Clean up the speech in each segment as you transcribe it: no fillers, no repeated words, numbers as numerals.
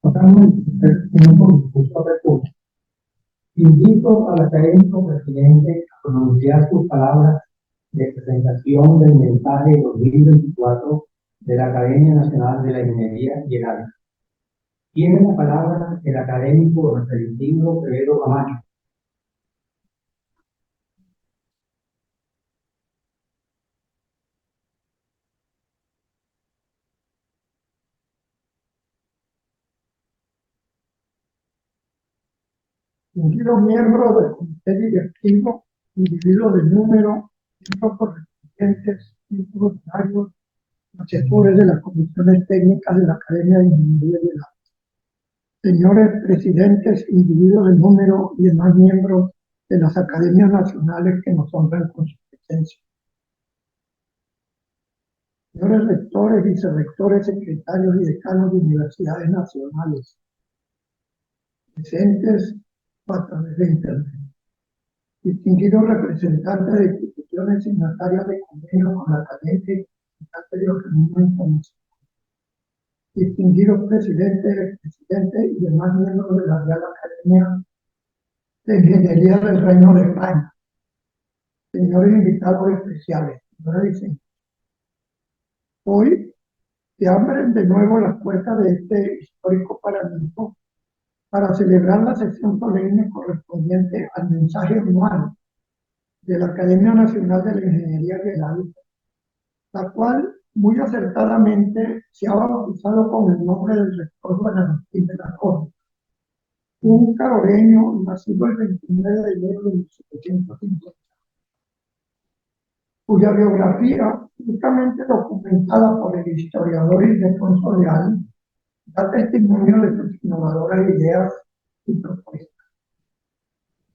Pasamos el tercer punto, discurso apertura. Invito al académico presidente a pronunciar sus palabras de presentación del mensaje 2024 de la Academia Nacional de la Ingeniería y el Arte. Tiene la palabra el académico Reverendo Quevedo Camacho. Distinguidos miembros del comité directivo, individuos de número, miembros correspondientes y voluntarios, asesores de las comisiones técnicas de la Academia de Ingeniería y el Arte, señores presidentes, individuos de número y demás miembros de las academias nacionales que nos honran con su presencia, señores rectores, vicerrectores, secretarios y decanos de universidades nacionales, presentes a través de Internet, distinguidos representantes de instituciones signatarias de convenio con la Academia de Organismo Internacional, distinguidos presidentes, expresidentes y demás miembros de la Real Academia de Ingeniería del Reino de España, señores invitados especiales, señores y señores. Hoy se abren de nuevo las puertas de este histórico paraninfo para celebrar la sesión solemne correspondiente al mensaje anual de la Academia Nacional de la Ingeniería y el Arte, la cual muy acertadamente se ha bautizado con el nombre del rector Juan Agustín de la Corte, un caroreño nacido el 29 de enero de 1750, cuya biografía, ricamente documentada por el historiador Ildefonso Leal, da testimonio de sus innovadoras ideas y propuestas.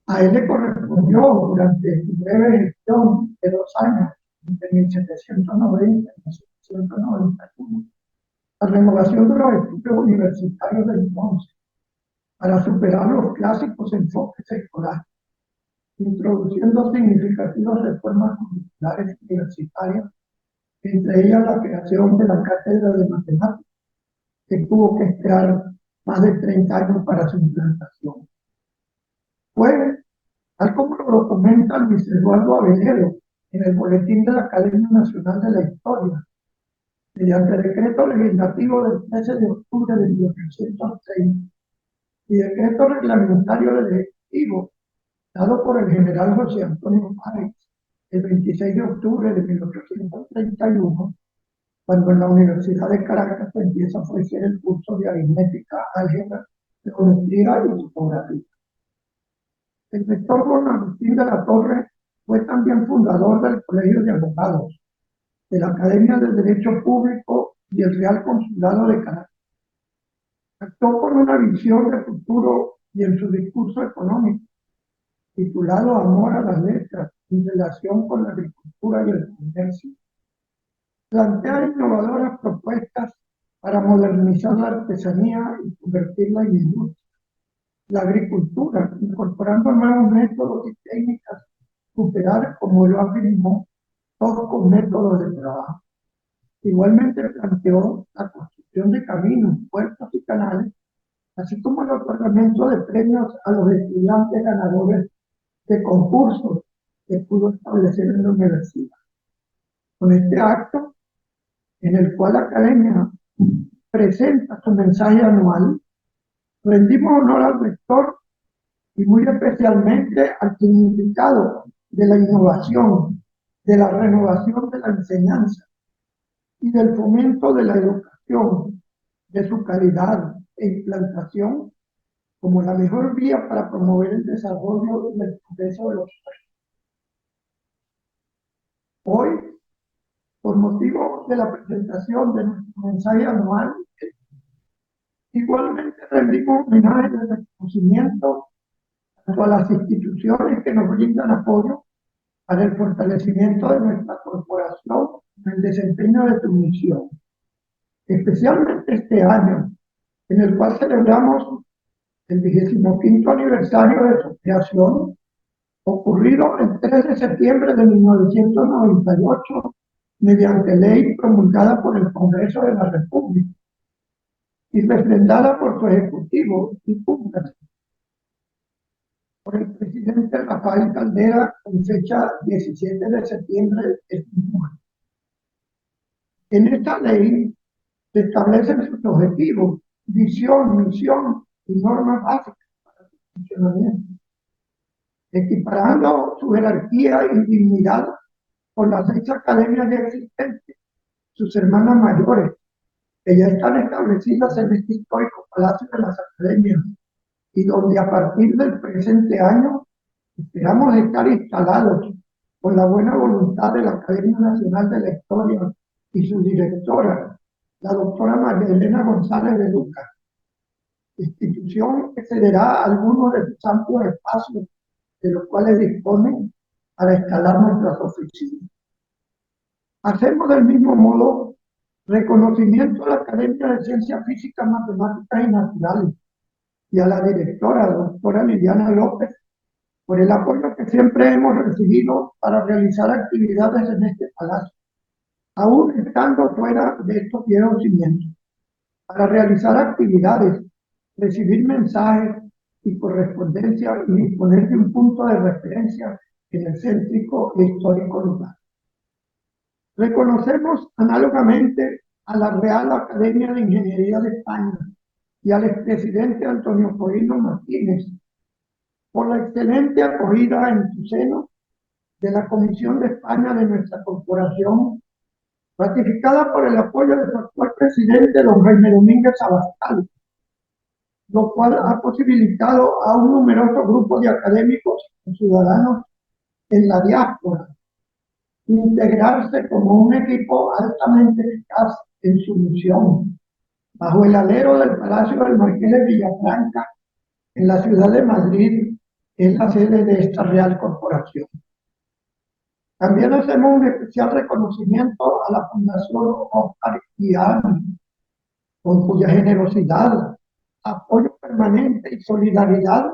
A él le correspondió durante su breve gestión de 2 años, entre 1790 y 1791, la renovación de los estudios universitarios del entonces, para superar los clásicos enfoques escolares, introduciendo significativas reformas curriculares universitarias, entre ellas la creación de la cátedra de matemáticas, que tuvo que esperar más de 30 años para su implantación. Fue, tal como lo documenta Luis Eduardo Avellero en el Boletín de la Academia Nacional de la Historia, mediante decreto legislativo del 13 de octubre de 1830 y decreto reglamentario del Ejecutivo dado por el general José Antonio Páez el 26 de octubre de 1831, cuando en la Universidad de Caracas se empieza a ofrecer el curso de aritmética, álgebra, geometría y topografía. El rector Juan Agustín de la Torre fue también fundador del Colegio de Abogados, de la Academia de Derecho Público y el Real Consulado de Caracas. Actuó con una visión de futuro y en su discurso económico, titulado Amor a las letras en relación con la agricultura y el comercio, plantea innovadoras propuestas para modernizar la artesanía y convertirla en industria. La agricultura, incorporando nuevos métodos y técnicas, superar, como lo afirmó, todos con métodos de trabajo. Igualmente planteó la construcción de caminos, puertos y canales, así como el otorgamiento de premios a los estudiantes ganadores de concursos que pudo establecer en la universidad. Con este acto, en el cual la Academia presenta su mensaje anual, rendimos honor al rector y muy especialmente al significado de la innovación, de la renovación de la enseñanza y del fomento de la educación, de su calidad e implantación como la mejor vía para promover el desarrollo y el progreso de los países. Hoy, por motivo de la presentación de nuestro mensaje anual, igualmente rendimos homenaje de reconocimiento a las instituciones que nos brindan apoyo para el fortalecimiento de nuestra corporación en el desempeño de su misión, especialmente este año, en el cual celebramos el 25º aniversario de su creación, ocurrido el 3 de septiembre de 1998, mediante ley promulgada por el Congreso de la República, y refrendada por su ejecutivo y pública por el presidente Rafael Caldera en fecha 17 de septiembre de este mismo año. En esta ley se establecen sus objetivos, visión, misión y normas básicas para su funcionamiento, equiparando su jerarquía y dignidad con las 6 academias ya existentes, sus hermanas mayores, que ya están establecidas en este histórico Palacio de las Academias, y donde a partir del presente año esperamos estar instalados con la buena voluntad de la Academia Nacional de la Historia y su directora, la doctora María Elena González de Lucas, institución que cederá algunos de sus amplios espacios de los cuales disponen para instalar nuestras oficinas. Hacemos del mismo modo reconocimiento a la Academia de Ciencias Físicas, Matemáticas y Naturales y a la directora, doctora Liliana López, por el apoyo que siempre hemos recibido para realizar actividades en este palacio, aún estando fuera de estos viejos cimientos, para realizar actividades, recibir mensajes y correspondencia y disponer de un punto de referencia en el céntrico e histórico lugar. Reconocemos análogamente a la Real Academia de Ingeniería de España y al expresidente Antonio Corino Martínez por la excelente acogida en su seno de la Comisión de España de nuestra corporación, ratificada por el apoyo de su actual presidente, don Jaime Domínguez Abascal, lo cual ha posibilitado a un numeroso grupo de académicos y ciudadanos en la diáspora integrarse como un equipo altamente eficaz en su misión, bajo el alero del Palacio del Marqués de Villafranca, en la ciudad de Madrid, es la sede de esta Real Corporación. También hacemos un especial reconocimiento a la Fundación Oscar Ian, con cuya generosidad, apoyo permanente y solidaridad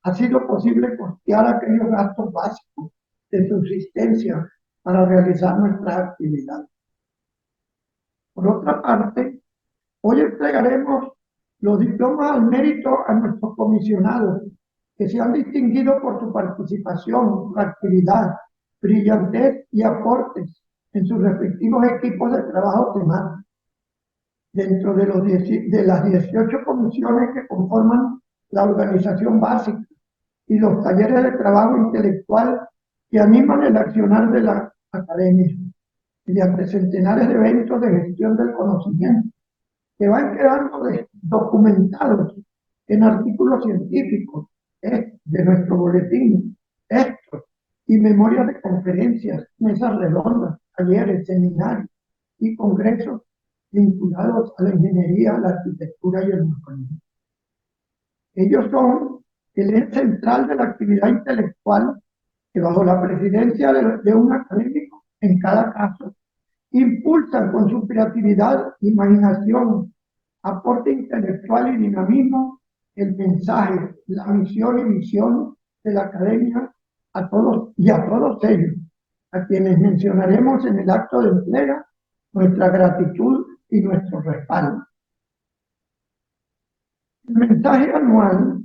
ha sido posible costear aquellos gastos básicos de subsistencia para realizar nuestras actividades. Por otra parte, hoy entregaremos los diplomas al mérito a nuestros comisionados, que se han distinguido por su participación, su actividad, brillantez y aportes en sus respectivos equipos de trabajo temático, dentro de las 18 comisiones que conforman la organización básica y los talleres de trabajo intelectual que animan el accionar de la academia, mediante centenares de eventos de gestión del conocimiento, que van quedando documentados en artículos científicos de nuestro boletín, textos y memorias de conferencias, mesas redondas, talleres, seminarios y congresos vinculados a la ingeniería, la arquitectura y el urbanismo. Ellos son el eje central de la actividad intelectual que, bajo la presidencia de un académico en cada caso, impulsan con su creatividad, imaginación, aporte intelectual y dinamismo el mensaje, la misión y visión de la academia a todos ellos, a quienes mencionaremos en el acto de entrega nuestra gratitud y nuestro respaldo. El mensaje anual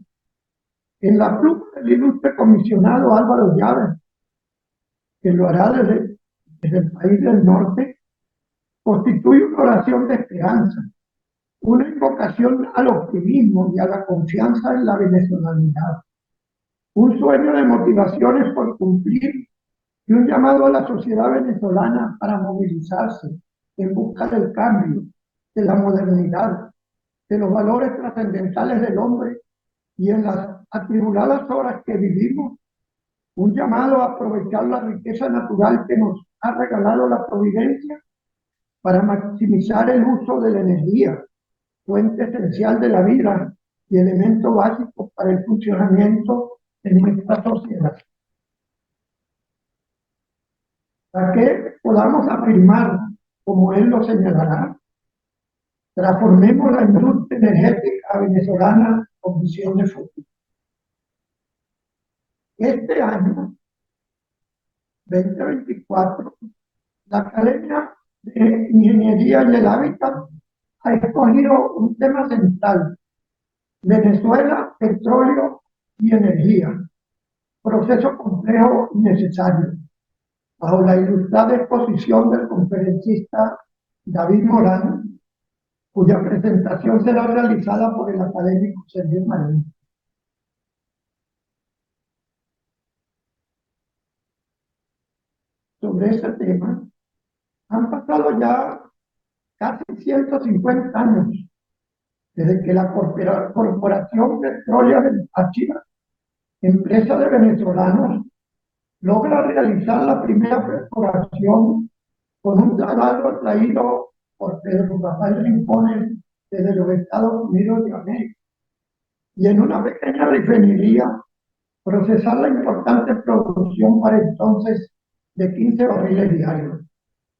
en la pluma del ilustre comisionado Álvaro Llaves, que lo hará desde el país del norte, constituye una oración de esperanza, una invocación al optimismo y a la confianza en la venezolanidad, un sueño de motivaciones por cumplir y un llamado a la sociedad venezolana para movilizarse en busca del cambio, de la modernidad, de los valores trascendentales del hombre, y en las atribuladas horas que vivimos, un llamado a aprovechar la riqueza natural que nos ha regalado la providencia para maximizar el uso de la energía, fuente esencial de la vida y elemento básico para el funcionamiento de nuestra sociedad. Para que podamos afirmar, como él lo señalará, transformemos la industria energética venezolana con visión de futuro. Este año 2024, la Academia de Ingeniería y el Hábitat ha escogido un tema central: Venezuela, petróleo y energía, proceso complejo y necesario, bajo la ilustrada exposición del conferencista David Morán, cuya presentación será realizada por el académico Sergio Marín. Sobre ese tema, han pasado ya casi 150 años desde que la Corporación Petrolera del Táchira, empresa de venezolanos, logra realizar la primera perforación con un taladro traído por Pedro Rafael Rincones desde los Estados Unidos de América, y en una pequeña refinería procesar la importante producción para entonces de 15 barriles diarios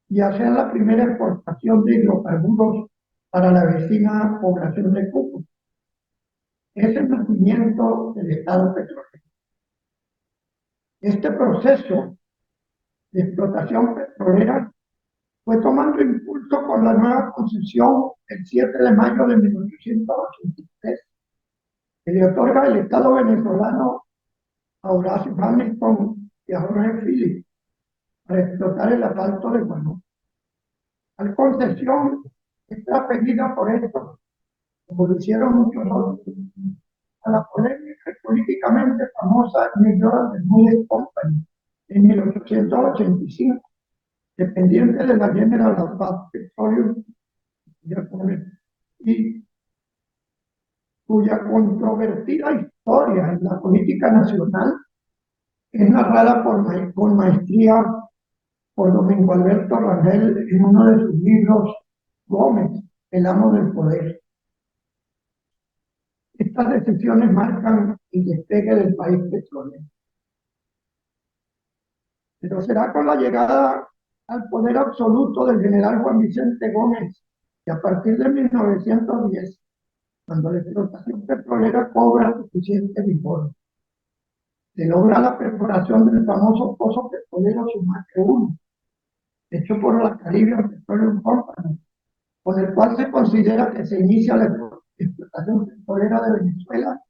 y hacer la primera exportación de hidrocarburos para la vecina población de Cúcuta. Es el nacimiento del Estado petrolero. Este proceso de explotación petrolera fue tomando impulso con la nueva concesión el 7 de mayo de 1883, que le otorga el Estado venezolano a Horacio Hamilton y a Jorge Phillips para explotar el asfalto de Guanú. Tal concesión está pedida por esto, como lo hicieron muchos otros, a la polémica y políticamente famosa New York Bermúdez Company en 1885, dependiente de la General Assembly Petroleum, y cuya controvertida historia en la política nacional es narrada con maestría por Domingo Alberto Rangel en uno de sus libros, Gómez, el amo del poder. Estas decisiones marcan el despegue del país petrolero. Pero será con la llegada al poder absoluto del general Juan Vicente Gómez, que a partir de 1910, cuando la explotación petrolera cobra suficiente vigor, se logra la perforación del famoso pozo petrolero Sumaque 1, hecho por la Caribbean Petroleum Company, con el cual se considera que se inicia la explotación petrolera de Venezuela.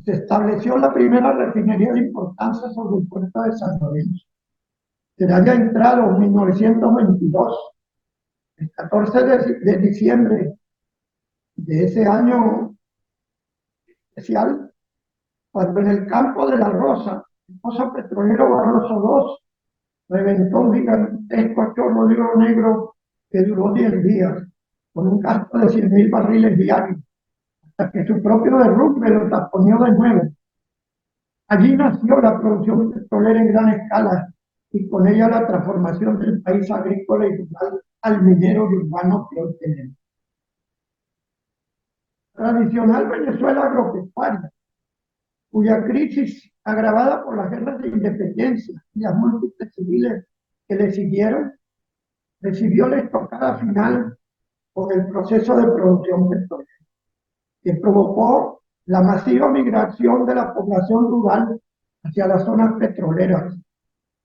Se estableció la primera refinería de importancia sobre el puerto de San Lorenzo. Será ya entrado en 1922, el 14 de diciembre de ese año especial, cuando en el campo de La Rosa, el pozo petrolero Barroso 2, reventó un gigantesco chorro de oro negro que duró 10 días, con un gasto de 100.000 barriles diarios, hasta que su propio derrumbe lo taponió de nuevo. Allí nació la producción petrolera en gran escala y con ella la transformación del país agrícola y rural al minero y urbano que hoy tenemos. Tradicional Venezuela agropecuaria, cuya crisis, agravada por las guerras de independencia y las múltiples civiles que le siguieron, recibió la estocada final con el proceso de producción petrolera, que provocó la masiva migración de la población rural hacia las zonas petroleras,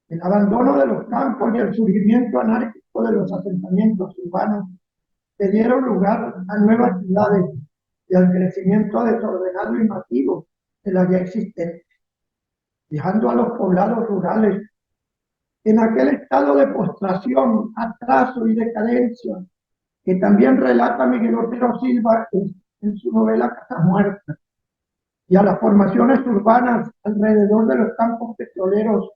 el abandono de los campos y el surgimiento anárquico de los asentamientos urbanos que dieron lugar a nuevas ciudades y al crecimiento desordenado y masivo de las ya existentes, dejando a los poblados rurales en aquel estado de postración, atraso y decadencia que también relata Miguel Otero Silva en su novela Casa Muerta, y a las formaciones urbanas alrededor de los campos petroleros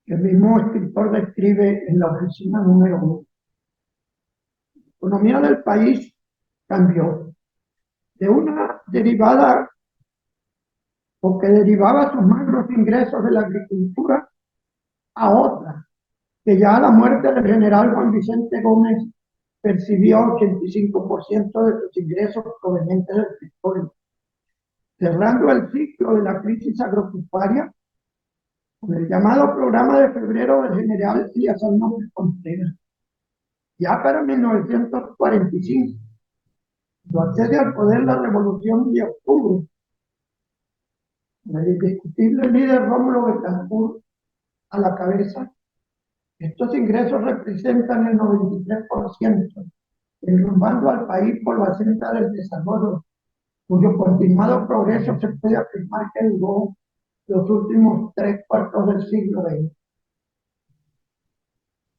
que el mismo escritor describe en la oficina número 1. La economía del país cambió de una derivada o que derivaba sus magros ingresos de la agricultura a otra, que ya a la muerte del general Juan Vicente Gómez percibió 85% de sus ingresos provenientes del petróleo, cerrando el ciclo de la crisis agropecuaria con el llamado programa de febrero del general Elías López Contreras. Ya para 1945, lo accede al poder la Revolución de Octubre, con el indiscutible líder Rómulo Betancourt a la cabeza. Estos ingresos representan el 93% enrumbando al país por la senda del desarrollo, cuyo continuado progreso se puede afirmar que duró los últimos 3/4 del siglo XX.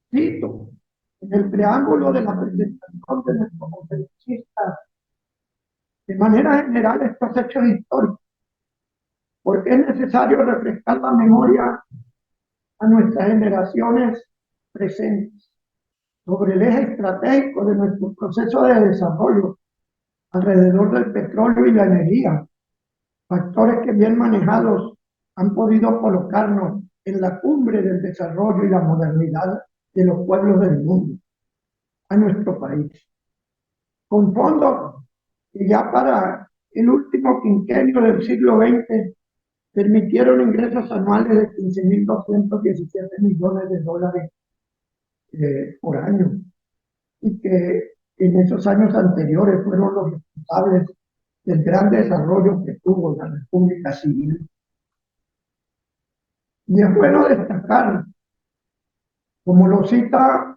Cito, en el preámbulo de la presentación de nuestro conferencista, de manera general estos hechos históricos, porque es necesario refrescar la memoria a nuestras generaciones presentes sobre el eje estratégico de nuestro proceso de desarrollo alrededor del petróleo y la energía, factores que bien manejados han podido colocarnos en la cumbre del desarrollo y la modernidad de los pueblos del mundo, a nuestro país, con fondos que ya para el último quinquenio del siglo XX permitieron ingresos anuales de 15.217 millones de dólares por año, y que en esos años anteriores fueron los responsables del gran desarrollo que tuvo la República Civil. Y es bueno destacar, como lo cita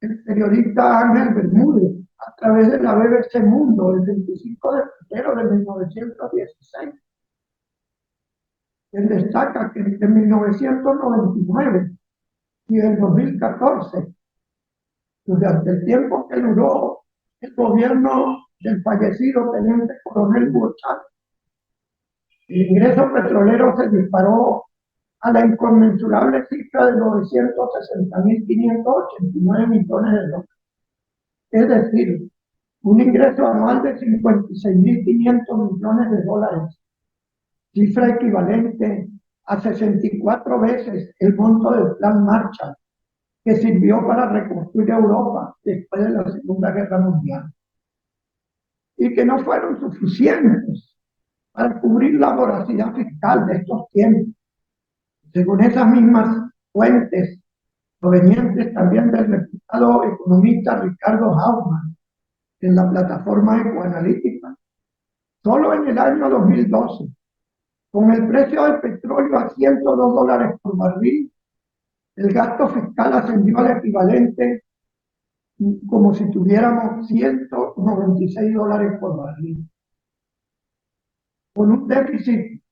el periodista Ángel Bermúdez a través de la BBC Mundo el 25 de febrero de 1916, él destaca que entre 1999 y el 2014, durante el tiempo que duró el gobierno del fallecido teniente coronel Hugo Chávez, el ingreso petrolero se disparó a la inconmensurable cifra de 960.589 millones de dólares. Es decir, un ingreso anual de 56.500 millones de dólares, cifra equivalente a 64 veces el monto del Plan Marshall, que sirvió para reconstruir Europa después de la Segunda Guerra Mundial, y que no fueron suficientes para cubrir la voracidad fiscal de estos tiempos. Según esas mismas fuentes, provenientes también del reputado economista Ricardo Hauptmann, en la plataforma Ecoanalítica, solo en el año 2012, con el precio del petróleo a $102 por barril, el gasto fiscal ascendió al equivalente como si tuviéramos $196 por barril, con un déficit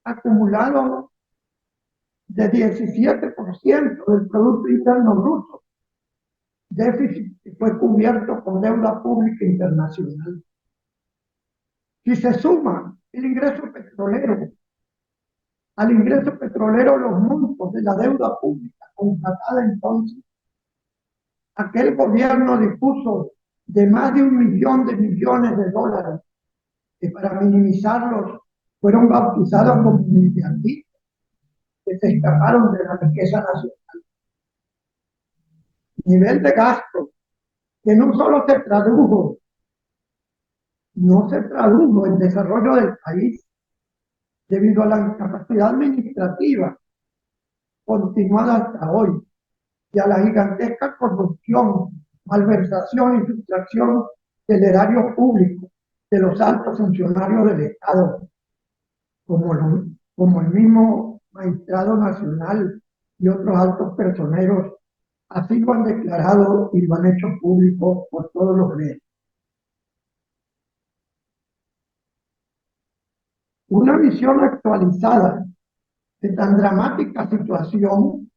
acumulado de 17% del Producto Interno Bruto, déficit que fue cubierto con deuda pública internacional. Si se suma el ingreso petrolero al ingreso petrolero los montos de la deuda pública contratada entonces, aquel gobierno dispuso de más de 1 millón de millones de dólares que para minimizarlos fueron bautizados como miliardistas que se escaparon de la riqueza nacional. Nivel de gasto que no solo no se tradujo en desarrollo del país debido a la incapacidad administrativa continuada hasta hoy y a la gigantesca corrupción, malversación y sustracción del erario público de los altos funcionarios del Estado, como el mismo magistrado nacional y otros altos personeros, así lo han declarado y lo han hecho público por todos los medios. Una visión actualizada de tan dramática situación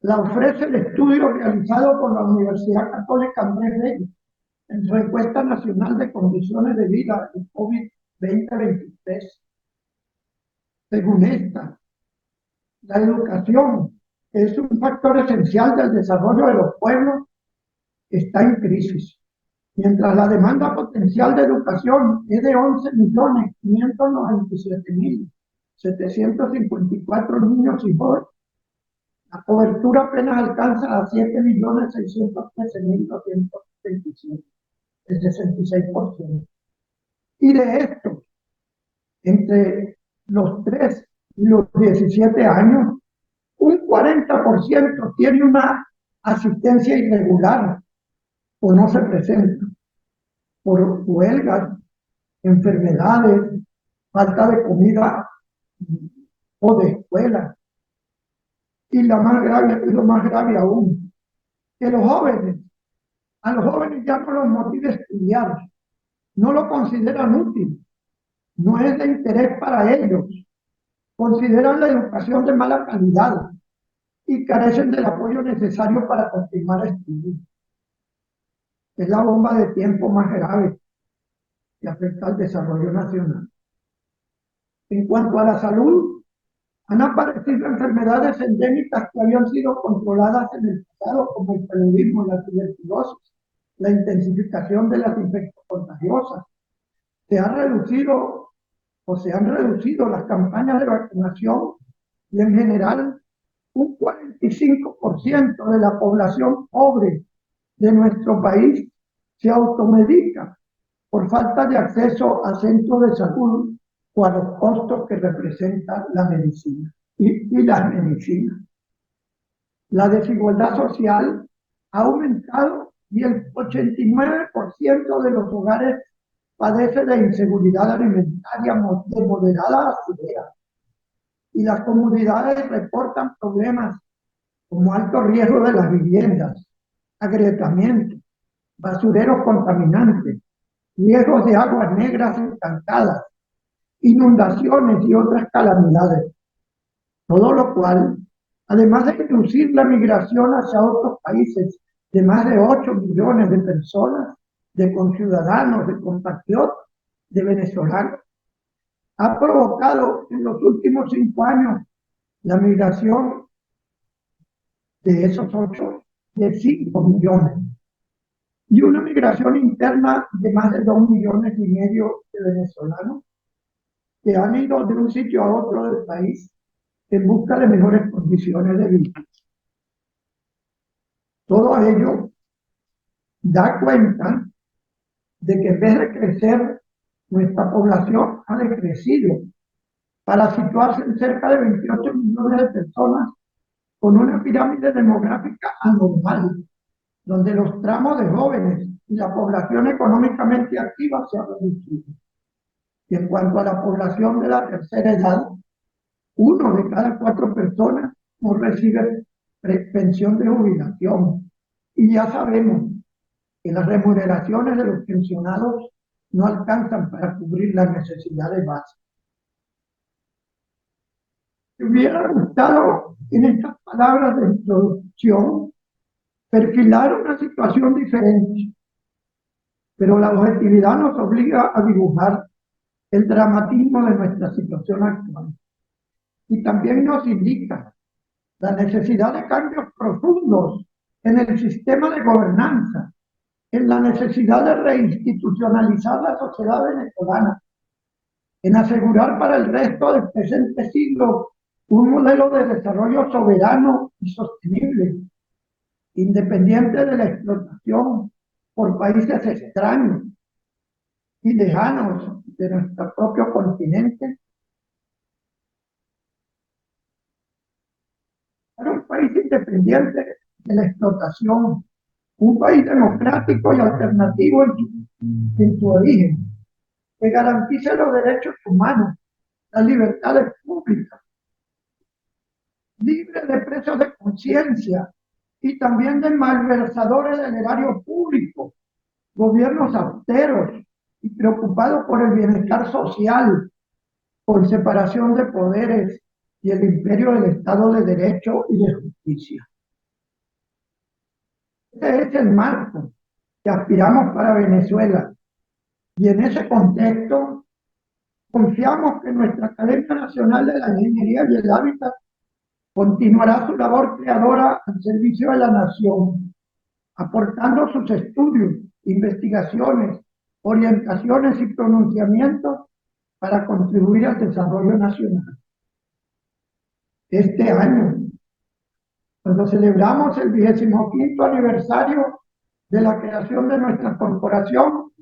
la ofrece el estudio realizado por la Universidad Católica Andrés Bello en su encuesta nacional de condiciones de vida de COVID 2023. Según esta, la educación, que es un factor esencial del desarrollo de los pueblos, está en crisis. Mientras la demanda potencial de educación es de 11.597.754 niños y jóvenes, la cobertura apenas alcanza a 7.613.227, el 66%. Y de esto, entre los 3 y los 17 años, un 40% tiene una asistencia irregular o no se presenta por huelgas, enfermedades, falta de comida o de escuela. Y lo más grave aún, que los jóvenes A los jóvenes ya no los motiva a estudiar, no lo consideran útil, no es de interés para ellos, consideran la educación de mala calidad y carecen del apoyo necesario para continuar estudiando. Es la bomba de tiempo más grave que afecta al desarrollo nacional. En cuanto a la salud, han aparecido enfermedades endémicas que habían sido controladas en el pasado, como el paludismo y la tuberculosis, la intensificación de las infecciones contagiosas. Se han reducido las campañas de vacunación y en general un 45% de la población pobre de nuestro país se automedica por falta de acceso a centros de salud o a los costos que representa la medicina y las medicinas. La desigualdad social ha aumentado y el 89% de los hogares padece de inseguridad alimentaria de moderada a severa. Y las comunidades reportan problemas como alto riesgo de las viviendas, agrietamiento, basureros contaminantes, riesgos de aguas negras estancadas, inundaciones y otras calamidades. Todo lo cual, además de inducir la migración hacia otros países de más de 8 millones de personas, de conciudadanos, de compatriotas, de venezolanos, ha provocado en los últimos 5 años la migración de esos 8, de 5 millones, y una migración interna de más de 2,5 millones de venezolanos que han ido de un sitio a otro del país en busca de mejores condiciones de vida. Todo ello da cuenta de que en vez de crecer, nuestra población ha decrecido para situarse en cerca de 28 millones de personas con una pirámide demográfica anormal, donde los tramos de jóvenes y la población económicamente activa se han reducido. Y en cuanto a la población de la tercera edad, 1 de cada 4 personas no recibe pensión de jubilación. Y ya sabemos que las remuneraciones de los pensionados no alcanzan para cubrir las necesidades básicas. Me hubiera gustado en estas palabras de introducción perfilar una situación diferente, pero la objetividad nos obliga a dibujar el dramatismo de nuestra situación actual y también nos indica la necesidad de cambios profundos en el sistema de gobernanza, en la necesidad de reinstitucionalizar la sociedad venezolana, en asegurar para el resto del presente siglo un modelo de desarrollo soberano y sostenible, independiente de la explotación por países extraños y lejanos de nuestro propio continente. Para un país independiente de la explotación, un país democrático y alternativo en su origen, que garantice los derechos humanos, las libertades públicas, libre de presos de conciencia y también de malversadores del erario público, gobiernos austeros y preocupados por el bienestar social, por separación de poderes y el imperio del Estado de Derecho y de Justicia. Este es el marco que aspiramos para Venezuela, y en ese contexto confiamos que nuestra Academia Nacional de la Ingeniería y el Hábitat continuará su labor creadora al servicio de la nación, aportando sus estudios, investigaciones, orientaciones y pronunciamientos para contribuir al desarrollo nacional. Este año, cuando celebramos el 25º aniversario de la creación de nuestra corporación,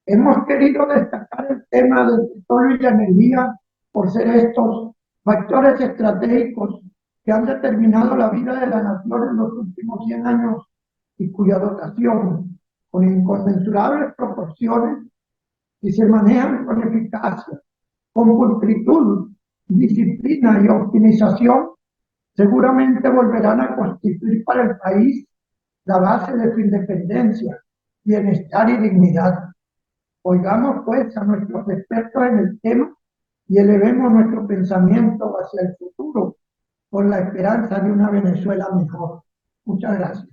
hemos querido destacar el tema del petróleo y la energía por ser estos factores estratégicos que han determinado la vida de la nación en los últimos 100 años y cuya dotación, con inconmensurables proporciones, si se manejan con eficacia, con pulcritud, disciplina y optimización, seguramente volverán a constituir para el país la base de su independencia, bienestar y dignidad. Oigamos pues a nuestros expertos en el tema y elevemos nuestro pensamiento hacia el futuro con la esperanza de una Venezuela mejor. Muchas gracias.